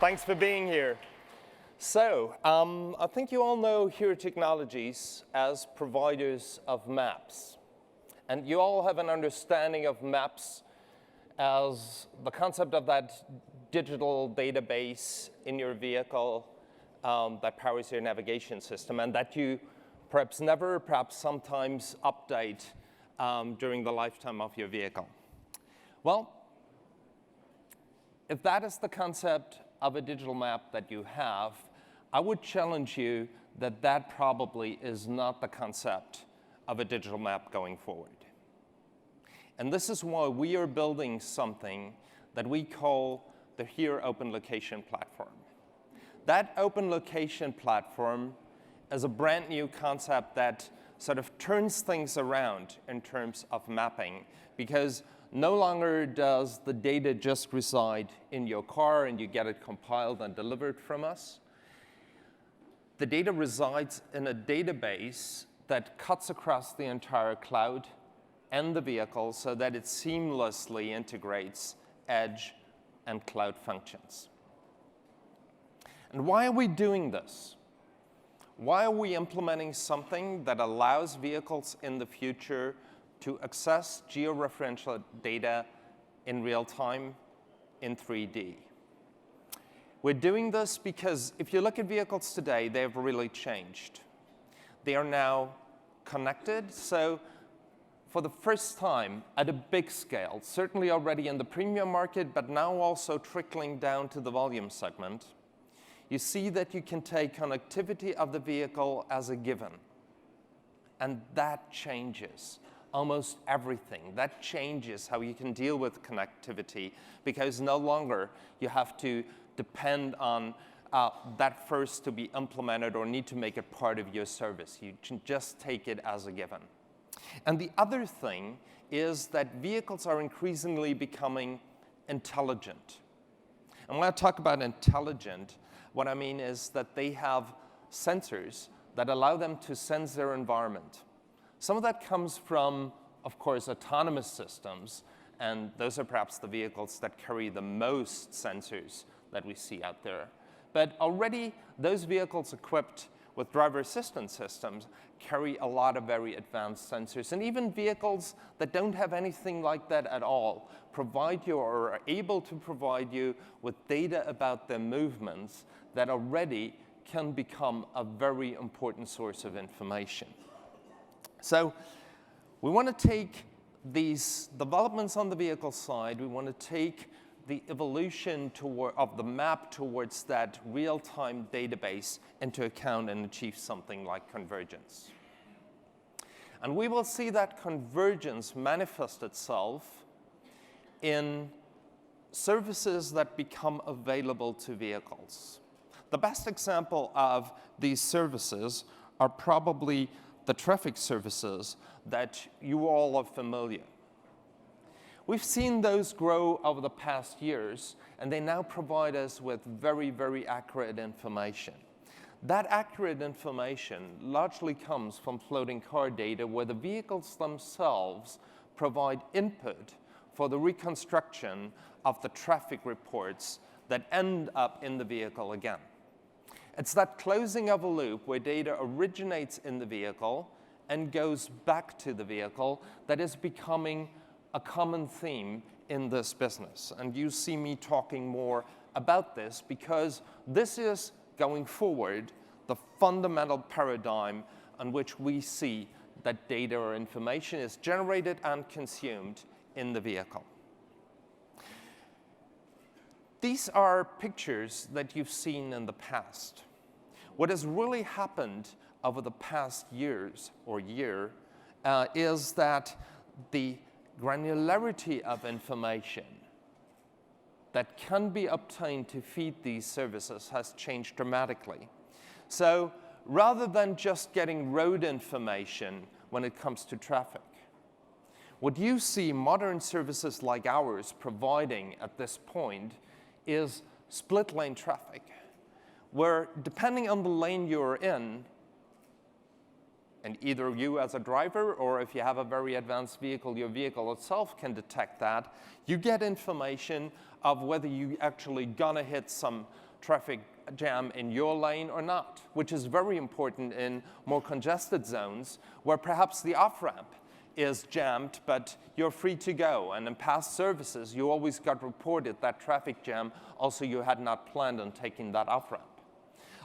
Thanks for being here. So, I think you all know Hero Technologies as providers of maps. And you all have an understanding of maps as the concept of that digital database in your vehicle that powers your navigation system, and that you perhaps never, perhaps sometimes update during the lifetime of your vehicle. Well, if that is the concept of a digital map that you have, I would challenge you that that probably is not the concept of a digital map going forward. And this is why we are building something that we call the Hero Open Location Platform. That open location platform is a brand new concept that sort of turns things around in terms of mapping, because no longer does the data just reside in your car and you get it compiled and delivered from us. The data resides in a database that cuts across the entire cloud and the vehicle so that it seamlessly integrates edge and cloud functions. And why are we doing this? Why are we implementing something that allows vehicles in the future to access georeferential data in real time in 3D? We're doing this because if you look at vehicles today, they've really changed. They are now connected, so for the first time at a big scale, certainly already in the premium market, but now also trickling down to the volume segment, you see that you can take connectivity of the vehicle as a given. And that changes almost everything. That changes how you can deal with connectivity, because no longer you have to depend on that first to be implemented or need to make it part of your service. You can just take it as a given. And the other thing is that vehicles are increasingly becoming intelligent. And when I talk about intelligent, what I mean is that they have sensors that allow them to sense their environment. Some of that comes from, of course, autonomous systems, and those are perhaps the vehicles that carry the most sensors that we see out there. But already, those vehicles equipped with driver assistance systems carry a lot of very advanced sensors. And even vehicles that don't have anything like that at all provide you or are able to provide you with data about their movements that already can become a very important source of information. So we want to take these developments on the vehicle side, we want to take the evolution of the map towards that real-time database into account and achieve something like convergence. And we will see that convergence manifest itself in services that become available to vehicles. The best example of these services are probably the traffic services that you all are familiar. We've seen those grow over the past years, and they now provide us with very, very accurate information. That accurate information largely comes from floating car data, where the vehicles themselves provide input for the reconstruction of the traffic reports that end up in the vehicle again. It's that closing of a loop where data originates in the vehicle and goes back to the vehicle that is becoming a common theme in this business. And you see me talking more about this because this is, going forward, the fundamental paradigm on which we see that data or information is generated and consumed in the vehicle. These are pictures that you've seen in the past. What has really happened over the past years or year is that the granularity of information that can be obtained to feed these services has changed dramatically. So rather than just getting road information when it comes to traffic, what you see modern services like ours providing at this point is split lane traffic, where depending on the lane you're in, and either you as a driver, or if you have a very advanced vehicle, your vehicle itself can detect that, you get information of whether you actually gonna hit some traffic jam in your lane or not, which is very important in more congested zones where perhaps the off-ramp is jammed, but you're free to go. And in past services, you always got reported that traffic jam, also you had not planned on taking that off-ramp.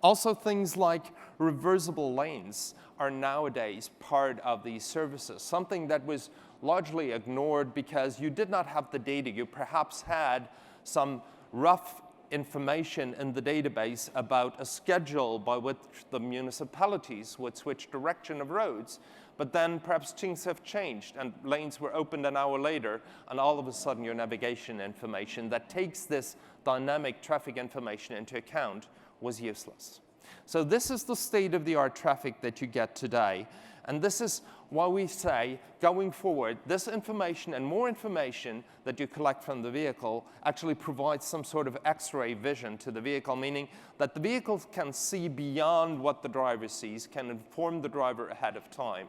Also, things like reversible lanes are nowadays part of these services, something that was largely ignored because you did not have the data. You perhaps had some rough information in the database about a schedule by which the municipalities would switch direction of roads, but then perhaps things have changed and lanes were opened an hour later, and all of a sudden your navigation information that takes this dynamic traffic information into account was useless. So this is the state-of-the-art traffic that you get today. And this is why we say, going forward, this information and more information that you collect from the vehicle actually provides some sort of X-ray vision to the vehicle, meaning that the vehicle can see beyond what the driver sees, can inform the driver ahead of time.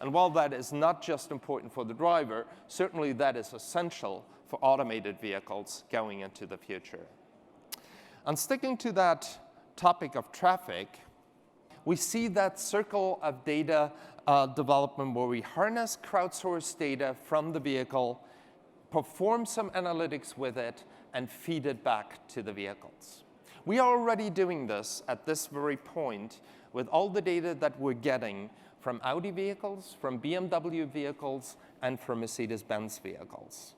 And while that is not just important for the driver, certainly that is essential for automated vehicles going into the future. And sticking to that topic of traffic, we see that circle of data development where we harness crowdsourced data from the vehicle, perform some analytics with it, and feed it back to the vehicles. We are already doing this at this very point with all the data that we're getting from Audi vehicles, from BMW vehicles, and from Mercedes-Benz vehicles.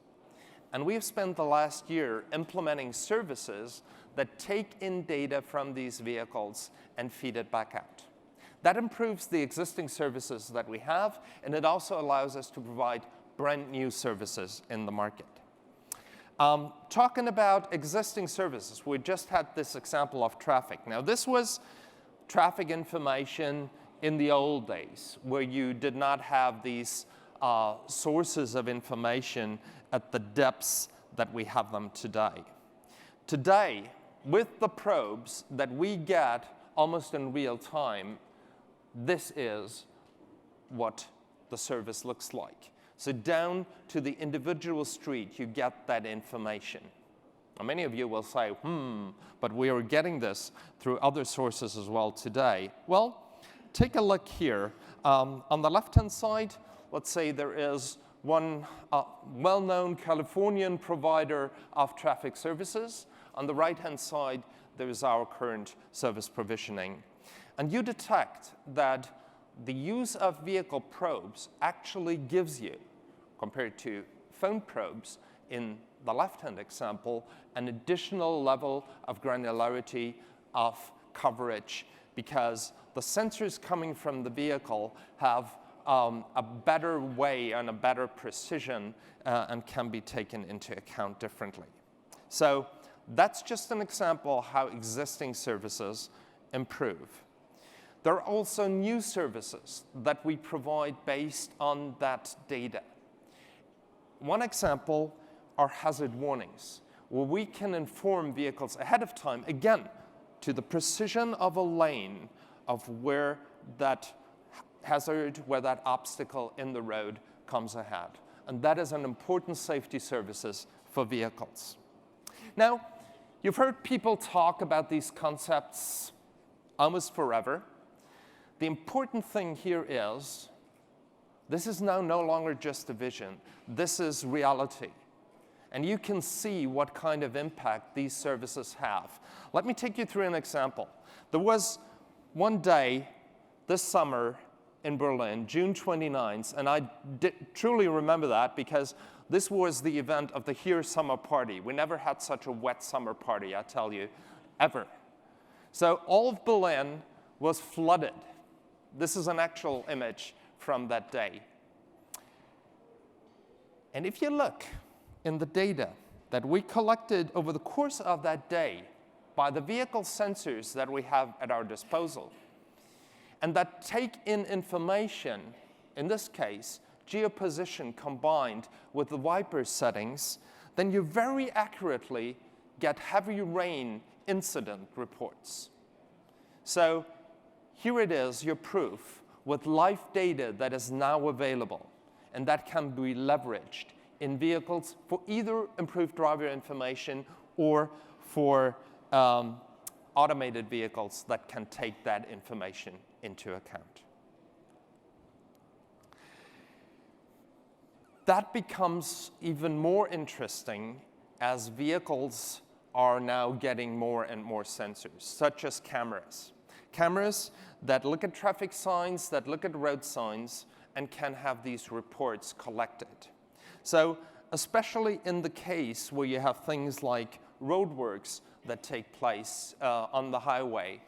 And we've spent the last year implementing services that take in data from these vehicles and feed it back out. That improves the existing services that we have, and it also allows us to provide brand new services in the market. Talking about existing services, we just had this example of traffic. Now, this was traffic information in the old days, where you did not have these sources of information at the depths that we have them today. Today, with the probes that we get almost in real time, this is what the service looks like. So down to the individual street, you get that information. Now, many of you will say, but we are getting this through other sources as well today. Well, take a look here. On the left-hand side, let's say there is one well-known Californian provider of traffic services. On the right-hand side, there is our current service provisioning. And you detect that the use of vehicle probes actually gives you, compared to phone probes in the left-hand example, an additional level of granularity of coverage, because the sensors coming from the vehicle have a better way and a better precision and can be taken into account differently. So that's just an example of how existing services improve. There are also new services that we provide based on that data. One example are hazard warnings, where we can inform vehicles ahead of time, again, to the precision of a lane of where that hazard, where that obstacle in the road comes ahead. And that is an important safety services for vehicles. Now, you've heard people talk about these concepts almost forever. The important thing here is, this is now no longer just a vision. This is reality. And you can see what kind of impact these services have. Let me take you through an example. There was one day this summer in Berlin, June 29th, and I truly remember that because this was the event of the Here Summer Party. We never had such a wet summer party, I tell you, ever. So all of Berlin was flooded. This is an actual image from that day. And if you look in the data that we collected over the course of that day by the vehicle sensors that we have at our disposal, and that take in information, in this case, geoposition combined with the wiper settings, then you very accurately get heavy rain incident reports. So here it is, your proof with live data that is now available, and that can be leveraged in vehicles for either improved driver information or for automated vehicles that can take that information into account. That becomes even more interesting as vehicles are now getting more and more sensors, such as cameras. Cameras that look at traffic signs, that look at road signs, and can have these reports collected. So especially in the case where you have things like roadworks that take place on the highway,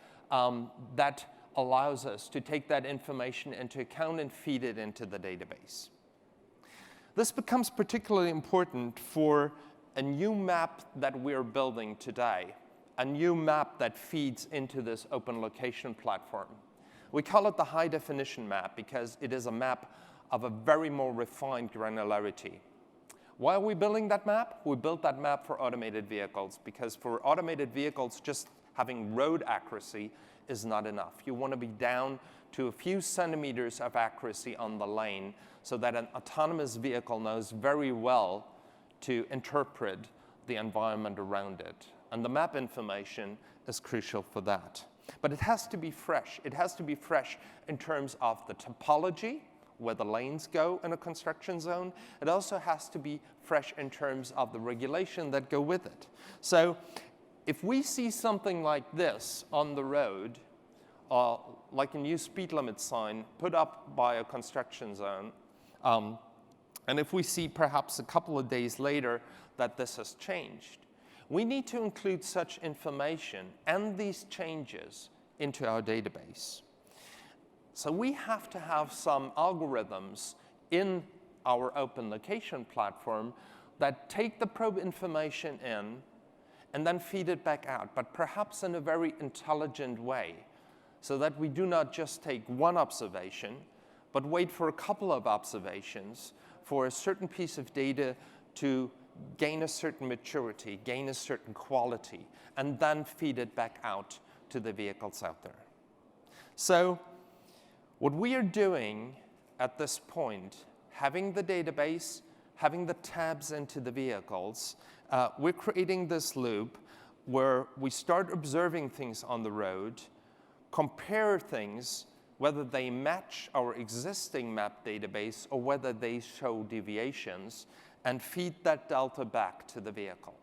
that allows us to take that information into account and feed it into the database. This becomes particularly important for a new map that we're building today, a new map that feeds into this open location platform. We call it the high definition map because it is a map of a very more refined granularity. Why are we building that map? We built that map for automated vehicles because for automated vehicles, just having road accuracy is not enough. You want to be down to a few centimeters of accuracy on the lane so that an autonomous vehicle knows very well to interpret the environment around it. And the map information is crucial for that. But it has to be fresh. It has to be fresh in terms of the topology, where the lanes go in a construction zone. It also has to be fresh in terms of the regulation that go with it. So if we see something like this on the road, like a new speed limit sign put up by a construction zone, and if we see perhaps a couple of days later that this has changed, we need to include such information and these changes into our database. So we have to have some algorithms in our open location platform that take the probe information in and then feed it back out, but perhaps in a very intelligent way, so that we do not just take one observation, but wait for a couple of observations for a certain piece of data to gain a certain maturity, gain a certain quality, and then feed it back out to the vehicles out there. So what we are doing at this point, having the database, having the tabs into the vehicles, we're creating this loop where we start observing things on the road, compare things, whether they match our existing map database or whether they show deviations, and feed that delta back to the vehicle.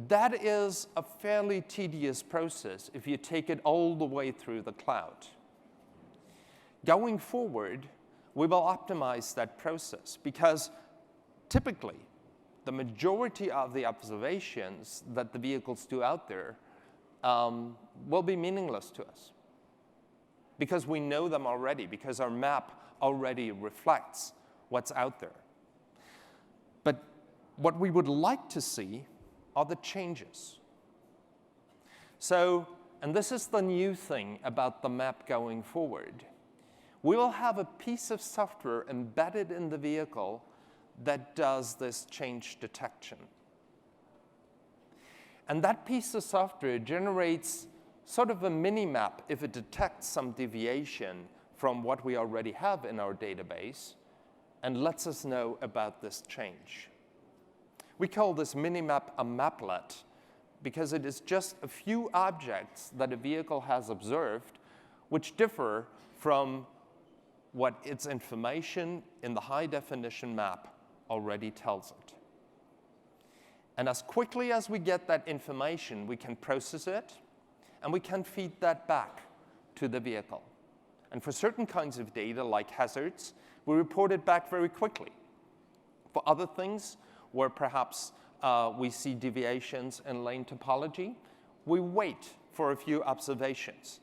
That is a fairly tedious process if you take it all the way through the cloud. Going forward, we will optimize that process because typically the majority of the observations that the vehicles do out there will be meaningless to us because we know them already, because our map already reflects what's out there. But what we would like to see are the changes. So, and this is the new thing about the map going forward. We will have a piece of software embedded in the vehicle that does this change detection. And that piece of software generates sort of a mini-map if it detects some deviation from what we already have in our database and lets us know about this change. We call this mini-map a maplet because it is just a few objects that a vehicle has observed which differ from what its information in the high-definition map already tells it. And as quickly as we get that information, we can process it, and we can feed that back to the vehicle. And for certain kinds of data, like hazards, we report it back very quickly. For other things, where perhaps we see deviations in lane topology, we wait for a few observations,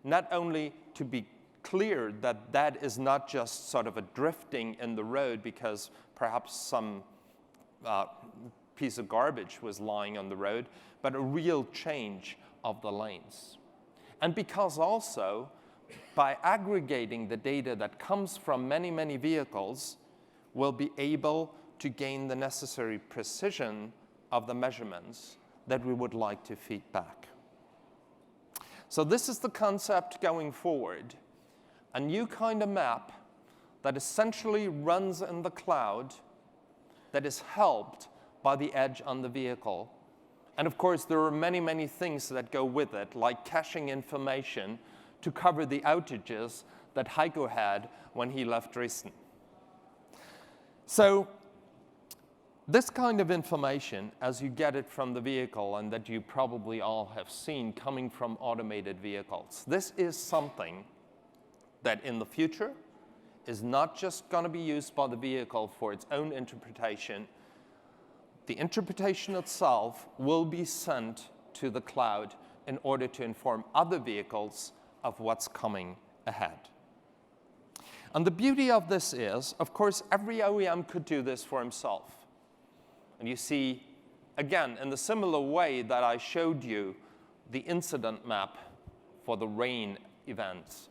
not only to be clear that that is not just sort of a drifting in the road because perhaps some piece of garbage was lying on the road, but a real change of the lanes. And because also, by aggregating the data that comes from many, many vehicles, we'll be able to gain the necessary precision of the measurements that we would like to feed back. So this is the concept going forward. A new kind of map that essentially runs in the cloud that is helped by the edge on the vehicle And of course, there are many, many things that go with it, like caching information to cover the outages that Heiko had when he left Dresden. So this kind of information, as you get it from the vehicle, and that you probably all have seen coming from automated vehicles, this is something that in the future is not just going to be used by the vehicle for its own interpretation. The interpretation itself will be sent to the cloud in order to inform other vehicles of what's coming ahead. And the beauty of this is, of course, every OEM could do this for himself. And you see, again, in the similar way that I showed you the incident map for the rain events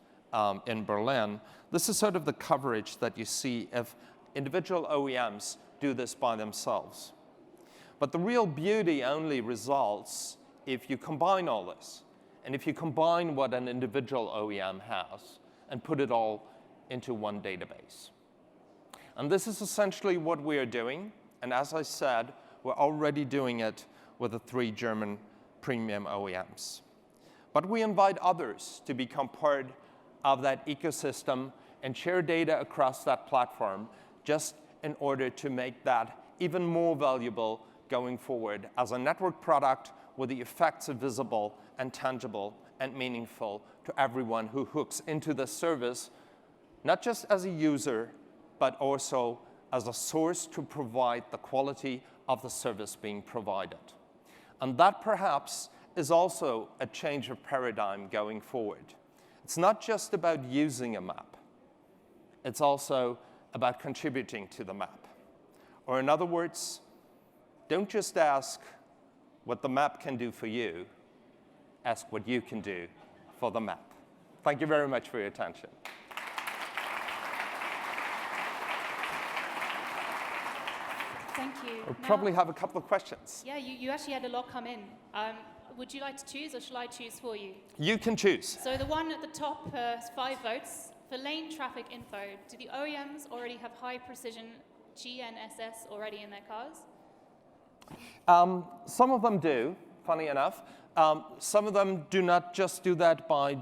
in Berlin, this is sort of the coverage that you see if individual OEMs do this by themselves. But the real beauty only results if you combine all this, and if you combine what an individual OEM has and put it all into one database. And this is essentially what we are doing. And as I said, we're already doing it with the 3 German premium OEMs. But we invite others to become part of that ecosystem and share data across that platform, just in order to make that even more valuable going forward as a network product where the effects are visible and tangible and meaningful to everyone who hooks into the service, not just as a user, but also as a source to provide the quality of the service being provided. And that perhaps is also a change of paradigm going forward. It's not just about using a map. It's also about contributing to the map. Or in other words, don't just ask what the map can do for you, ask what you can do for the map. Thank you very much for your attention. Thank you. We'll probably have a couple of questions. Yeah, you actually had a lot come in. Would you like to choose, or shall I choose for you? You can choose. So the one at the top has 5 votes. For lane traffic info, do the OEMs already have high precision GNSS already in their cars? Some of them do, funny enough. Some of them do not just do that by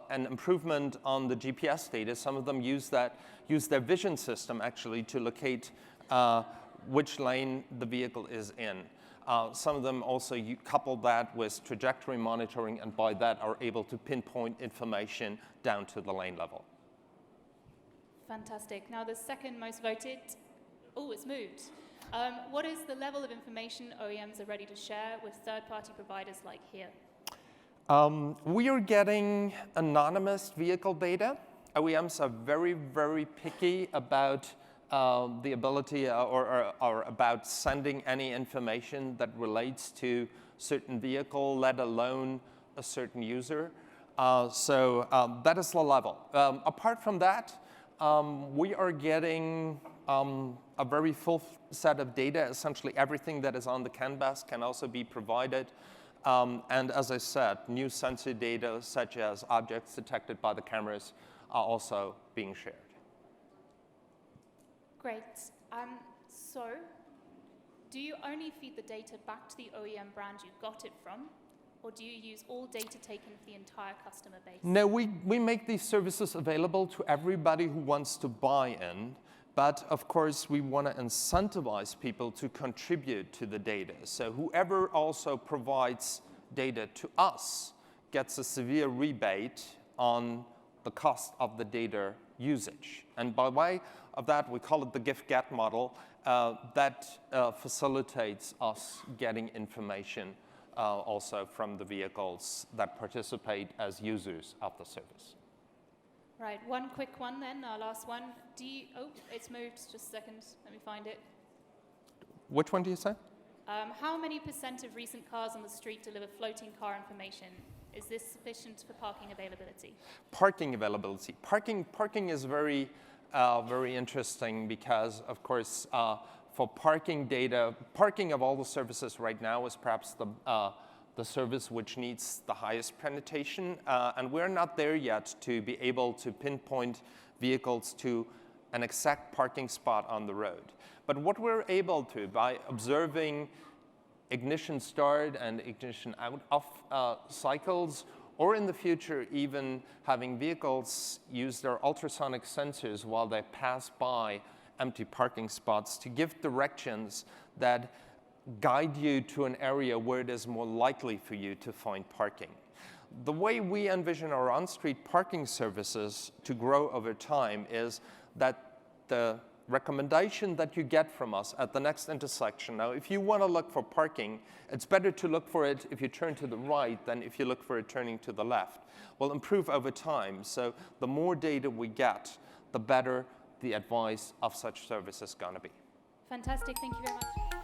an improvement on the GPS data. Some of them use their vision system actually to locate which lane the vehicle is in. Some of them also couple that with trajectory monitoring, and by that are able to pinpoint information down to the lane level. Fantastic. Now the second most voted, it's moved. What is the level of information OEMs are ready to share with third-party providers like here? We are getting anonymous vehicle data. OEMs are very, very picky about the ability or about sending any information that relates to certain vehicle, let alone a certain user. So that is the level. Apart from that, we are getting a very full set of data. Essentially everything that is on the canvas can also be provided. And as I said, new sensor data such as objects detected by the cameras are also being shared. Great. So, do you only feed the data back to the OEM brand you got it from, or do you use all data taken for the entire customer base? No, we make these services available to everybody who wants to buy in, but of course we want to incentivize people to contribute to the data. So whoever also provides data to us gets a severe rebate on the cost of the data usage. And by way of that, we call it the give-get model that facilitates us getting information also from the vehicles that participate as users of the service. Right, one quick one then, our last one. It's moved, just a second, let me find it. Which one do you say? How many % of recent cars on the street deliver floating car information? Is this sufficient for parking availability? Parking availability. Parking is very interesting because, of course, for parking data, parking of all the services right now is perhaps the service which needs the highest penetration, and we're not there yet to be able to pinpoint vehicles to an exact parking spot on the road. But what we're able to, by observing ignition start and ignition out of cycles, or in the future even having vehicles use their ultrasonic sensors while they pass by empty parking spots to give directions that guide you to an area where it is more likely for you to find parking. The way we envision our on-street parking services to grow over time is that the recommendation that you get from us at the next intersection. Now, if you want to look for parking, it's better to look for it if you turn to the right than if you look for it turning to the left. Will improve over time. So the more data we get, the better the advice of such service is going to be. Fantastic. Thank you very much.